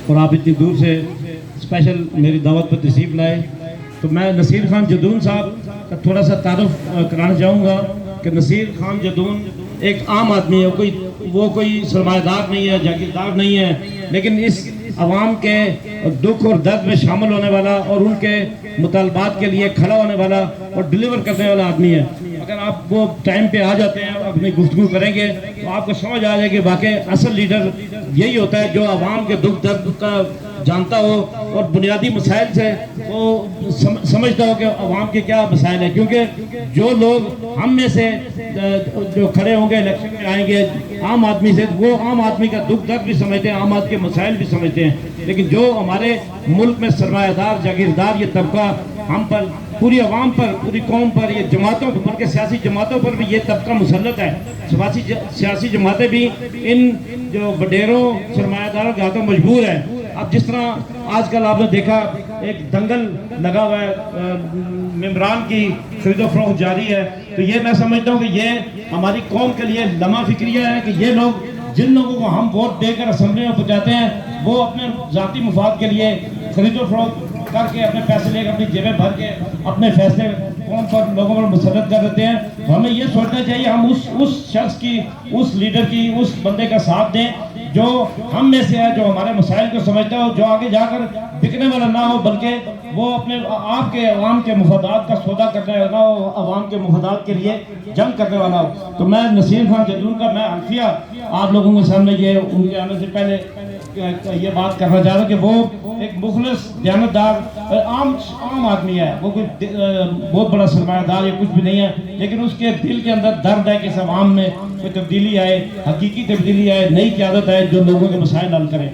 اور آپ اتنی دور سے اسپیشل میری دعوت پر تشریف لائے. تو میں نصیر خان جدون صاحب کا تھوڑا سا تعارف کرانا چاہوں گا کہ نصیر خان جدون ایک عام آدمی ہے، وہ کوئی سرمایہ دار نہیں ہے، جاگیردار نہیں ہے، لیکن اس عوام کے دکھ اور درد میں شامل ہونے والا اور ان کے مطالبات کے لیے کھڑا ہونے والا اور ڈیلیور کرنے والا آدمی ہے. اگر آپ وہ ٹائم پہ آ جاتے ہیں اور اپنی گفتگو کریں گے تو آپ کو سمجھ آ جائے کہ واقعی اصل لیڈر یہی ہوتا ہے جو عوام کے دکھ درد کا جانتا ہو اور بنیادی مسائل سے وہ سمجھتا ہو کہ عوام کے کیا مسائل ہیں. کیونکہ جو لوگ ہم میں سے جو کھڑے ہوں گے الیکشن میں آئیں گے عام آدمی سے، وہ عام آدمی کا دکھ درد بھی سمجھتے ہیں، عام آدمی کے مسائل بھی سمجھتے ہیں. لیکن جو ہمارے ملک میں سرمایہ دار جاگیردار یہ طبقہ ہم پر، پوری عوام پر، پوری قوم پر، یہ جماعتوں پر، بلکہ سیاسی جماعتوں پر بھی یہ طبقہ مسلط ہے. سیاسی جماعتیں بھی ان جو وڈیروں سرمایہ داروں کے ہاتھوں مجبور ہیں. اب جس طرح آج کل آپ نے دیکھا ایک دنگل لگا ہوا ہے، ممبران کی خرید و فروخت جاری ہے، تو یہ میں سمجھتا ہوں کہ یہ ہماری قوم کے لیے لمحہ فکریہ ہے کہ یہ لوگ، جن لوگوں کو ہم ووٹ دے کر اسمبلی میں پہنچاتے ہیں، وہ اپنے ذاتی مفاد کے لیے خرید و فروخت کر کے اپنے پیسے لے کے اپنی جیبیں بھر کے اپنے فیصلے قوم پر، لوگوں پر مسلط کر دیتے ہیں. ہمیں یہ سوچنا چاہیے ہم اس شخص کی، اس لیڈر کی، اس بندے کا ساتھ دیں جو ہم میں سے ہے، جو ہمارے مسائل کو سمجھتا ہو، جو آگے جا کر بکنے والا نہ ہو، بلکہ وہ اپنے آپ کے عوام کے مفادات کا سودا کرنے والا ہو، عوام کے مفادات کے لیے جنگ کرنے والا ہو. تو میں نصیر خان جدون کا میں الفیہ آپ لوگوں کے سامنے یہ ان کے آنے سے پہلے یہ بات کرنا چاہ رہا ہوں کہ وہ ایک مخلص دیانتدار عام آدمی ہے. وہ کوئی بہت بڑا سرمایہ دار یا کچھ بھی نہیں ہے، لیکن اس کے دل کے اندر درد ہے کہ اس عوام میں کوئی تبدیلی آئے، حقیقی تبدیلی آئے، نئی قیادت آئے جو لوگوں کے مسائل حل کرے.